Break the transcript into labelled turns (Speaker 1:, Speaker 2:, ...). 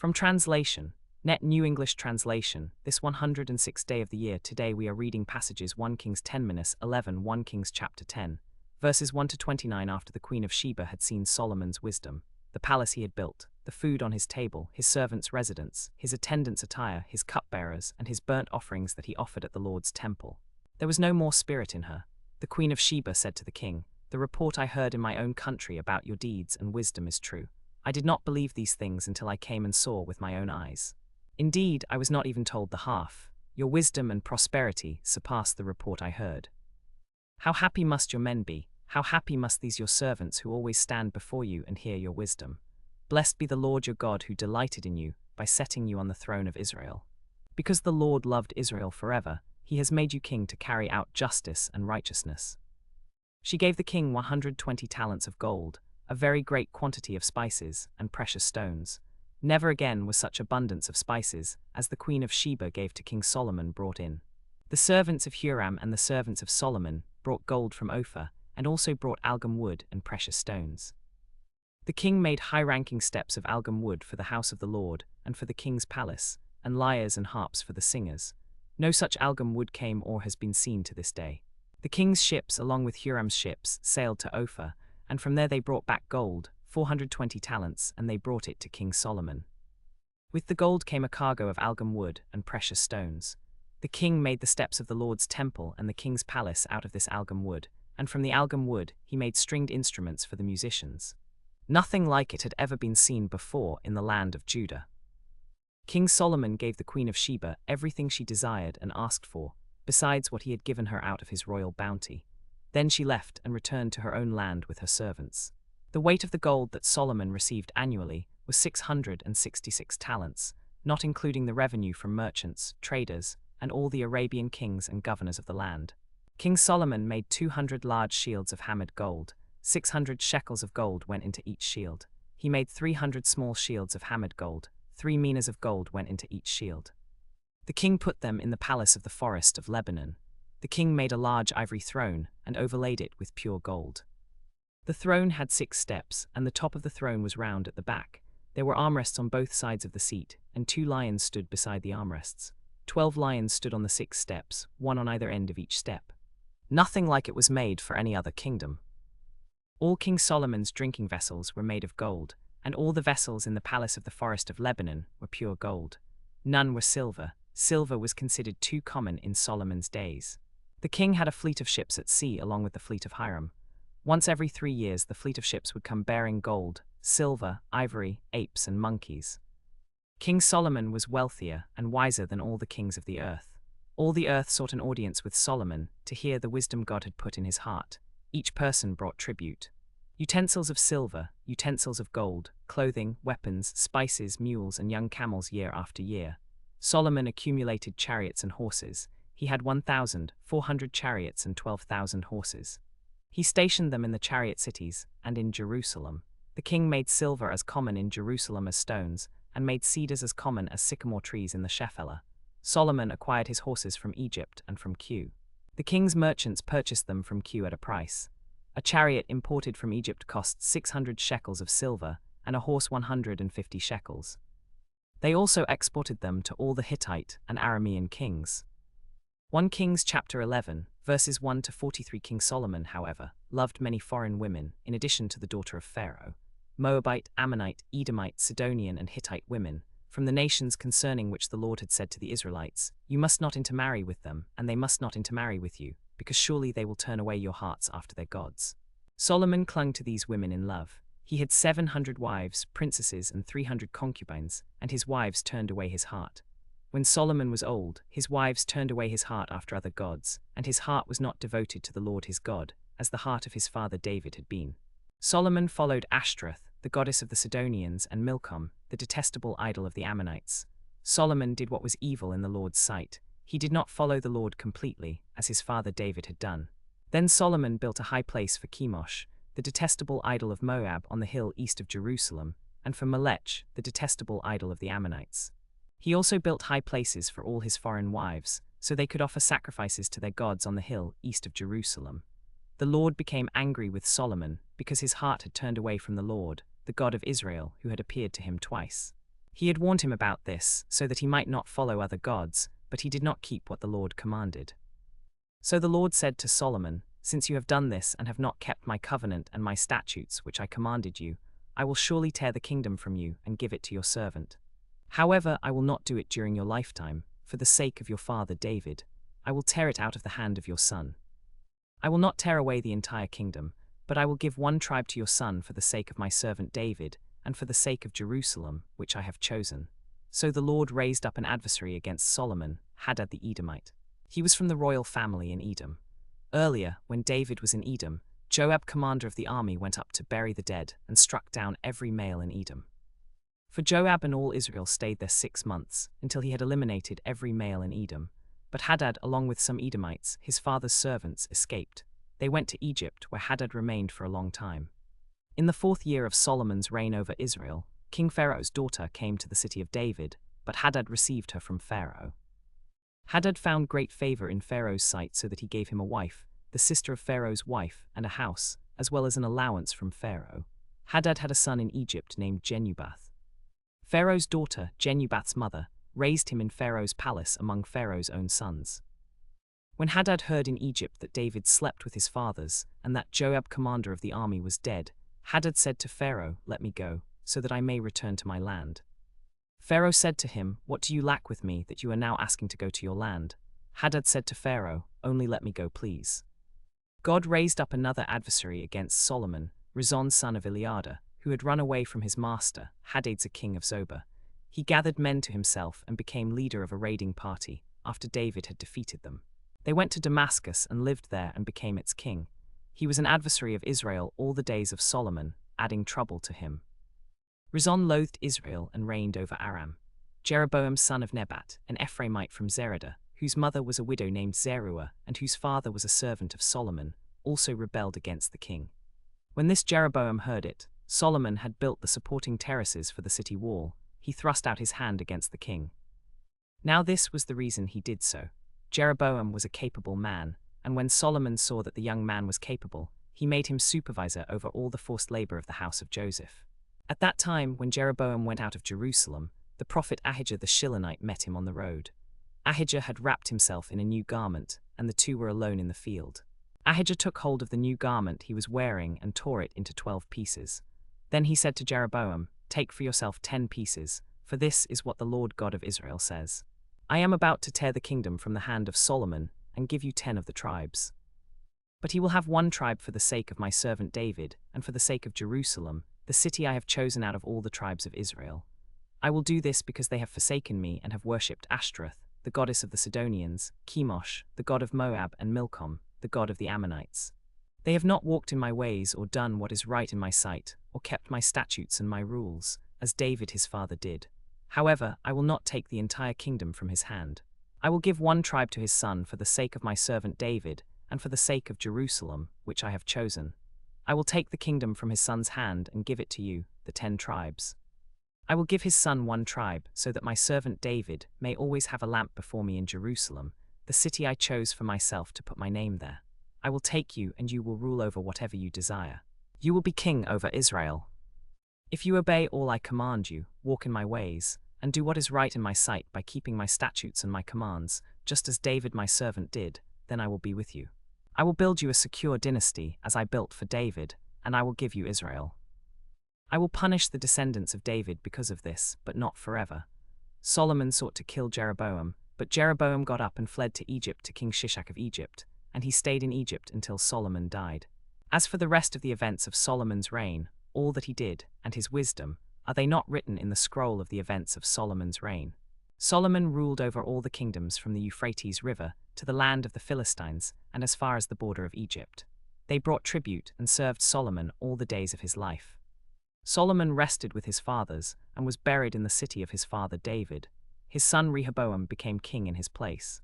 Speaker 1: From translation, Net New English Translation, this 106th day of the year, today we are reading passages 1 Kings 10-11, 1 Kings chapter 10, verses 1 to 29. After the Queen of Sheba had seen Solomon's wisdom, the palace he had built, the food on his table, his servants' residence, his attendants' attire, his cupbearers, and his burnt offerings that he offered at the Lord's temple, there was no more spirit in her. The Queen of Sheba said to the king, "The report I heard in my own country about your deeds and wisdom is true. I did not believe these things until I came and saw with my own eyes. Indeed, I was not even told the half. Your wisdom and prosperity surpassed the report I heard. How happy must your men be? How happy must these your servants who always stand before you and hear your wisdom? Blessed be the Lord your God who delighted in you by setting you on the throne of Israel. Because the Lord loved Israel forever, he has made you king to carry out justice and righteousness." She gave the king 120 talents of gold, a very great quantity of spices and precious stones. Never again was such abundance of spices as the Queen of Sheba gave to King Solomon brought in. The servants of Huram and the servants of Solomon brought gold from Ophir, and also brought algum wood and precious stones. The king made high-ranking steps of algum wood for the house of the Lord and for the king's palace, and lyres and harps for the singers. No such algum wood came or has been seen to this day. The king's ships, along with Huram's ships, sailed to Ophir, and from there they brought back gold, 420 talents, and they brought it to King Solomon. With the gold came a cargo of algum wood and precious stones. The king made the steps of the Lord's temple and the king's palace out of this algum wood, and from the algum wood he made stringed instruments for the musicians. Nothing like it had ever been seen before in the land of Judah. King Solomon gave the Queen of Sheba everything she desired and asked for, besides what he had given her out of his royal bounty. Then she left and returned to her own land with her servants. The weight of the gold that Solomon received annually was 666 talents, not including the revenue from merchants, traders, and all the Arabian kings and governors of the land. King Solomon made 200 large shields of hammered gold. 600 shekels of gold went into each shield. He made 300 small shields of hammered gold. 3 minas of gold went into each shield. The king put them in the palace of the forest of Lebanon. The king made a large ivory throne and overlaid it with pure gold. The throne had 6 steps, and the top of the throne was round at the back. There were armrests on both sides of the seat, and 2 lions stood beside the armrests. 12 lions stood on the 6 steps, 1 on either end of each step. Nothing like it was made for any other kingdom. All King Solomon's drinking vessels were made of gold, and all the vessels in the palace of the forest of Lebanon were pure gold. None were silver. Silver was considered too common in Solomon's days. The king had a fleet of ships at sea along with the fleet of Hiram. Once every 3 years the fleet of ships would come bearing gold, silver, ivory, apes, and monkeys. King Solomon was wealthier and wiser than all the kings of the earth. All the earth sought an audience with Solomon to hear the wisdom God had put in his heart. Each person brought tribute: utensils of silver, utensils of gold, clothing, weapons, spices, mules, and young camels year after year. Solomon accumulated chariots and horses. He had 1,400 chariots and 12,000 horses. He stationed them in the chariot cities and in Jerusalem. The king made silver as common in Jerusalem as stones, and made cedars as common as sycamore trees in the Shephelah. Solomon acquired his horses from Egypt and from Cu. The king's merchants purchased them from Cu at a price. A chariot imported from Egypt cost 600 shekels of silver, and a horse 150 shekels. They also exported them to all the Hittite and Aramean kings. 1 Kings chapter 11, verses 1 to 43. King Solomon, however, loved many foreign women, in addition to the daughter of Pharaoh: Moabite, Ammonite, Edomite, Sidonian, and Hittite women, from the nations concerning which the Lord had said to the Israelites, "You must not intermarry with them, and they must not intermarry with you, because surely they will turn away your hearts after their gods." Solomon clung to these women in love. He had 700 wives, princesses, and 300 concubines, and his wives turned away his heart. When Solomon was old, his wives turned away his heart after other gods, and his heart was not devoted to the Lord his God, as the heart of his father David had been. Solomon followed Ashtoreth, the goddess of the Sidonians, and Milcom, the detestable idol of the Ammonites. Solomon did what was evil in the Lord's sight. He did not follow the Lord completely, as his father David had done. Then Solomon built a high place for Chemosh, the detestable idol of Moab, on the hill east of Jerusalem, and for Molech, the detestable idol of the Ammonites. He also built high places for all his foreign wives, so they could offer sacrifices to their gods on the hill east of Jerusalem. The Lord became angry with Solomon because his heart had turned away from the Lord, the God of Israel, who had appeared to him twice. He had warned him about this, so that he might not follow other gods, but he did not keep what the Lord commanded. So the Lord said to Solomon, "Since you have done this and have not kept my covenant and my statutes which I commanded you, I will surely tear the kingdom from you and give it to your servant. However, I will not do it during your lifetime, for the sake of your father David. I will tear it out of the hand of your son. I will not tear away the entire kingdom, but I will give one tribe to your son for the sake of my servant David, and for the sake of Jerusalem, which I have chosen." So the Lord raised up an adversary against Solomon, Hadad the Edomite. He was from the royal family in Edom. Earlier, when David was in Edom, Joab, commander of the army, went up to bury the dead and struck down every male in Edom. For Joab and all Israel stayed there 6 months, until he had eliminated every male in Edom. But Hadad, along with some Edomites, his father's servants, escaped. They went to Egypt, where Hadad remained for a long time. In the 4th year of Solomon's reign over Israel, King Pharaoh's daughter came to the city of David, but Hadad received her from Pharaoh. Hadad found great favor in Pharaoh's sight, so that he gave him a wife, the sister of Pharaoh's wife, and a house, as well as an allowance from Pharaoh. Hadad had a son in Egypt named Genubath. Pharaoh's daughter, Genubath's mother, raised him in Pharaoh's palace among Pharaoh's own sons. When Hadad heard in Egypt that David slept with his fathers, and that Joab, commander of the army, was dead, Hadad said to Pharaoh, "Let me go, so that I may return to my land." Pharaoh said to him, "What do you lack with me, that you are now asking to go to your land?" Hadad said to Pharaoh, "Only let me go, please." God raised up another adversary against Solomon, Rezon son of Eliada, who had run away from his master, Hadad king of Zobah. He gathered men to himself and became leader of a raiding party, after David had defeated them. They went to Damascus and lived there and became its king. He was an adversary of Israel all the days of Solomon, adding trouble to him. Rezon loathed Israel and reigned over Aram. Jeroboam son of Nebat, an Ephraimite from Zeradah, whose mother was a widow named Zeruah, and whose father was a servant of Solomon, also rebelled against the king. When this Jeroboam heard it, Solomon had built the supporting terraces for the city wall. He thrust out his hand against the king. Now this was the reason he did so. Jeroboam was a capable man, and when Solomon saw that the young man was capable, he made him supervisor over all the forced labor of the house of Joseph. At that time, when Jeroboam went out of Jerusalem, the prophet Ahijah the Shilonite met him on the road. Ahijah had wrapped himself in a new garment, and the two were alone in the field. Ahijah took hold of the new garment he was wearing and tore it into 12 pieces. Then he said to Jeroboam, "Take for yourself 10 pieces, for this is what the Lord God of Israel says. I am about to tear the kingdom from the hand of Solomon and give you 10 of the tribes. But he will have 1 tribe for the sake of my servant David, and for the sake of Jerusalem, the city I have chosen out of all the tribes of Israel. I will do this because they have forsaken me and have worshipped Ashtoreth, the goddess of the Sidonians, Chemosh, the god of Moab, and Milcom, the god of the Ammonites. They have not walked in my ways or done what is right in my sight, or kept my statutes and my rules, as David his father did. However, I will not take the entire kingdom from his hand. I will give 1 tribe to his son for the sake of my servant David, and for the sake of Jerusalem, which I have chosen. I will take the kingdom from his son's hand and give it to you, the 10 tribes. I will give his son 1 tribe, so that my servant David may always have a lamp before me in Jerusalem, the city I chose for myself to put my name there. I will take you, and you will rule over whatever you desire. You will be king over Israel. If you obey all I command you, walk in my ways, and do what is right in my sight by keeping my statutes and my commands, just as David my servant did, then I will be with you. I will build you a secure dynasty, as I built for David, and I will give you Israel. I will punish the descendants of David because of this, but not forever." Solomon sought to kill Jeroboam, but Jeroboam got up and fled to Egypt to King Shishak of Egypt, and he stayed in Egypt until Solomon died. As for the rest of the events of Solomon's reign, all that he did, and his wisdom, are they not written in the scroll of the events of Solomon's reign? Solomon ruled over all the kingdoms from the Euphrates River to the land of the Philistines and as far as the border of Egypt. They brought tribute and served Solomon all the days of his life. Solomon rested with his fathers and was buried in the city of his father David. His son Rehoboam became king in his place.